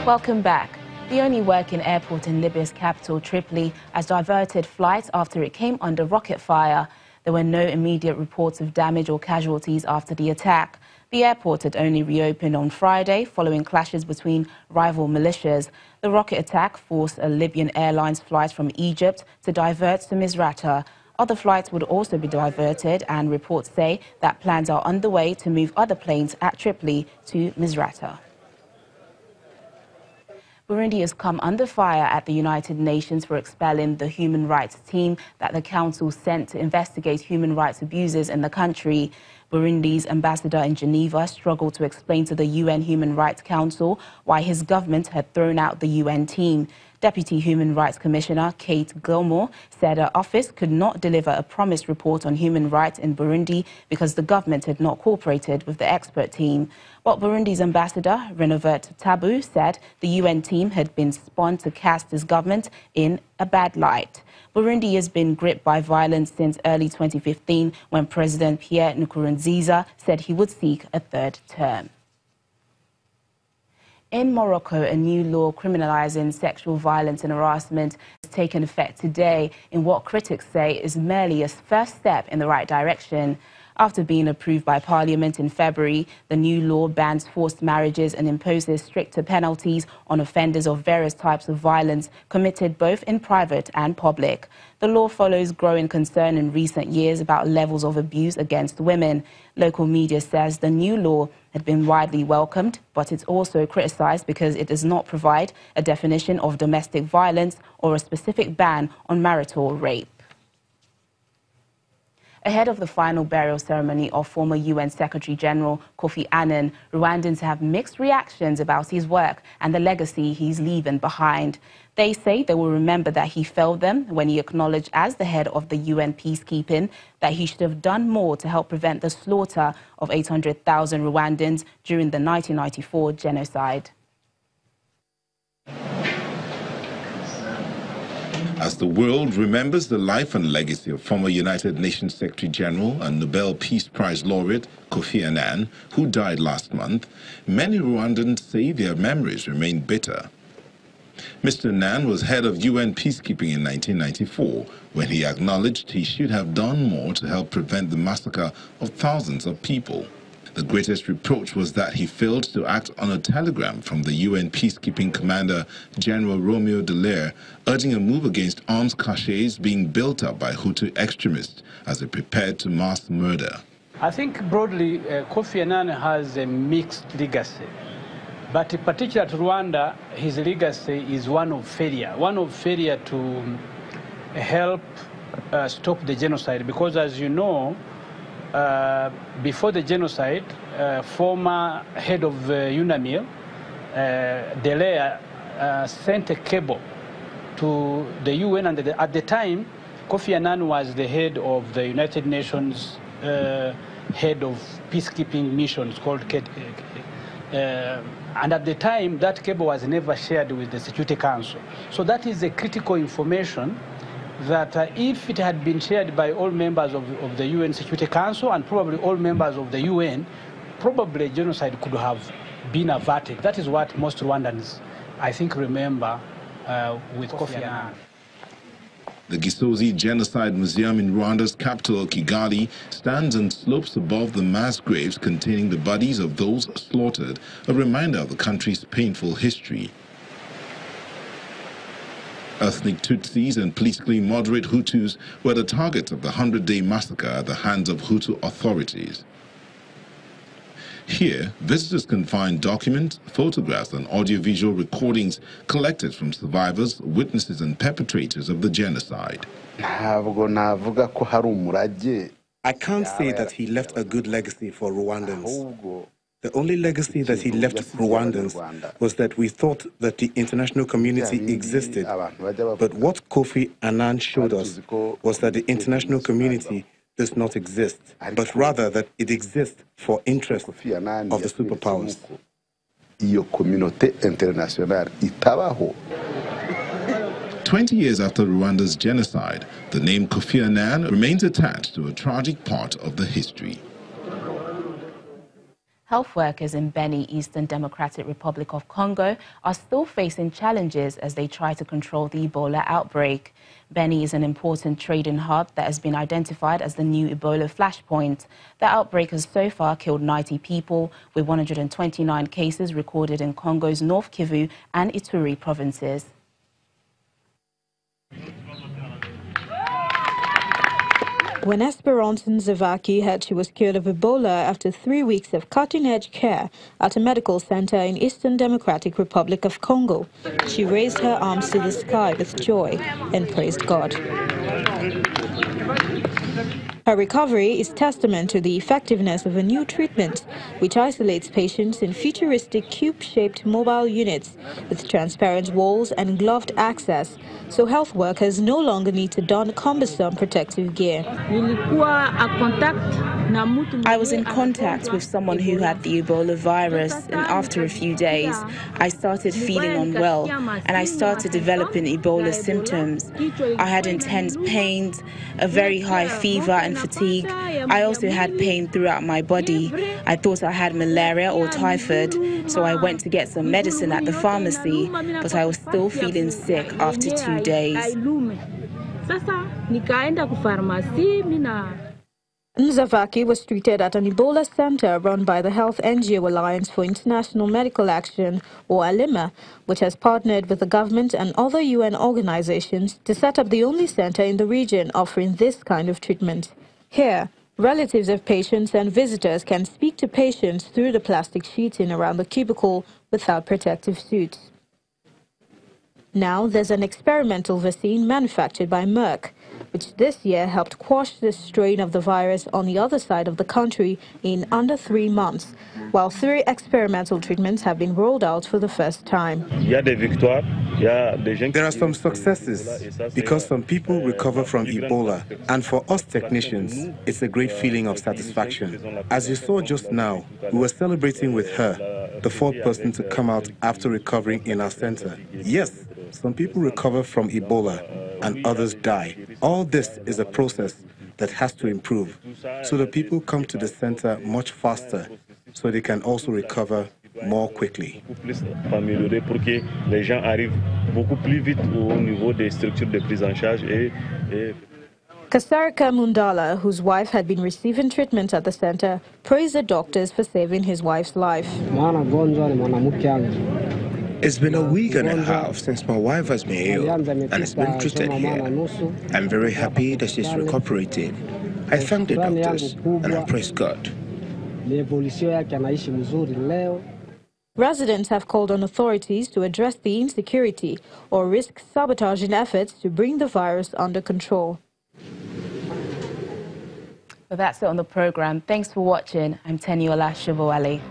Welcome back. The only working airport in Libya's capital, Tripoli, has diverted flights after it came under rocket fire. There were no immediate reports of damage or casualties after the attack. The airport had only reopened on Friday following clashes between rival militias. The rocket attack forced a Libyan Airlines flight from Egypt to divert to Misrata. Other flights would also be diverted, and reports say that plans are underway to move other planes at Tripoli to Misrata. Burundi has come under fire at the United Nations for expelling the human rights team that the Council sent to investigate human rights abuses in the country. Burundi's ambassador in Geneva struggled to explain to the UN Human Rights Council why his government had thrown out the UN team. Deputy Human Rights Commissioner Kate Gilmore said her office could not deliver a promised report on human rights in Burundi because the government had not cooperated with the expert team. But Burundi's ambassador, Renovert Tabu, said the UN team had been spun to cast his government in a bad light. Burundi has been gripped by violence since early 2015 when President Pierre Nkurunziza said he would seek a third term. In Morocco, a new law criminalizing sexual violence and harassment has taken effect today in what critics say is merely a first step in the right direction. After being approved by Parliament in February, the new law bans forced marriages and imposes stricter penalties on offenders of various types of violence committed both in private and public. The law follows growing concern in recent years about levels of abuse against women. Local media says the new law had been widely welcomed, but it's also criticized because it does not provide a definition of domestic violence or a specific ban on marital rape. Ahead of the final burial ceremony of former UN Secretary-General Kofi Annan, Rwandans have mixed reactions about his work and the legacy he's leaving behind. They say they will remember that he failed them when he acknowledged as the head of the UN peacekeeping that he should have done more to help prevent the slaughter of 800,000 Rwandans during the 1994 genocide. As the world remembers the life and legacy of former United Nations Secretary-General and Nobel Peace Prize laureate Kofi Annan, who died last month, many Rwandans say their memories remain bitter. Mr. Annan was head of UN peacekeeping in 1994, when he acknowledged he should have done more to help prevent the massacre of thousands of people. The greatest reproach was that he failed to act on a telegram from the UN peacekeeping commander, General Romeo Dallaire, urging a move against arms caches being built up by Hutu extremists as they prepared to mass murder. I think broadly, Kofi Annan has a mixed legacy. But particularly to Rwanda, his legacy is one of failure to help stop the genocide. Because as you know, before the genocide, former head of UNAMIL, Dallaire, sent a cable to the UN, and at the time, Kofi Annan was the head of the United Nations, head of peacekeeping missions called and at the time, that cable was never shared with the Security Council. So that is a critical information that if it had been shared by all members of the UN Security Council and probably all members of the UN, probably genocide could have been averted. That is what most Rwandans, I think, remember with Kofi Annan. The Gisozi Genocide Museum in Rwanda's capital, Kigali, stands on slopes above the mass graves containing the bodies of those slaughtered, a reminder of the country's painful history. Ethnic Tutsis and politically moderate Hutus were the targets of the 100-day massacre at the hands of Hutu authorities. Here, visitors can find documents, photographs and audiovisual recordings collected from survivors, witnesses and perpetrators of the genocide. I can't say that he left a good legacy for Rwandans. The only legacy that he left Rwandans was that we thought that the international community existed. But what Kofi Annan showed us was that the international community does not exist, but rather that it exists for interest of the superpowers. 20 years after Rwanda's genocide, the name Kofi Annan remains attached to a tragic part of the history. Health workers in Beni, Eastern Democratic Republic of Congo, are still facing challenges as they try to control the Ebola outbreak. Beni is an important trading hub that has been identified as the new Ebola flashpoint. The outbreak has so far killed 90 people, with 129 cases recorded in Congo's North Kivu and Ituri provinces. When Esperance Nzavaki heard she was cured of Ebola after 3 weeks of cutting-edge care at a medical center in Eastern Democratic Republic of Congo, she raised her arms to the sky with joy and praised God. Her recovery is testament to the effectiveness of a new treatment, which isolates patients in futuristic cube-shaped mobile units with transparent walls and gloved access, so health workers no longer need to don cumbersome protective gear. I was in contact with someone who had the Ebola virus, and after a few days, I started feeling unwell and I started developing Ebola symptoms. I had intense pains, a very high fever and fatigue. I also had pain throughout my body. I thought I had malaria or typhoid, so I went to get some medicine at the pharmacy, but I was still feeling sick after 2 days. Nzavaki was treated at an Ebola center run by the Health NGO Alliance for International Medical Action, or ALIMA, which has partnered with the government and other UN organizations to set up the only center in the region offering this kind of treatment. Here, relatives of patients and visitors can speak to patients through the plastic sheeting around the cubicle without protective suits. Now there's an experimental vaccine manufactured by Merck, which this year helped quash the strain of the virus on the other side of the country in under 3 months, while 3 experimental treatments have been rolled out for the first time. There are some successes because some people recover from Ebola, and for us technicians, it's a great feeling of satisfaction. As you saw just now, we were celebrating with her, the 4th person to come out after recovering in our center. Yes, some people recover from Ebola and others die. All this is a process that has to improve, so the people come to the center much faster, so they can also recover more quickly. Kasarika Mundala, whose wife had been receiving treatment at the center, praised the doctors for saving his wife's life. It's been a week and a half since my wife has been ill and has been treated here. I'm very happy that she's recuperating. I thank the doctors and I praise God. Residents have called on authorities to address the insecurity or risk sabotaging efforts to bring the virus under control. Well, that's it on the program. Thanks for watching. I'm Teniola Shavowale.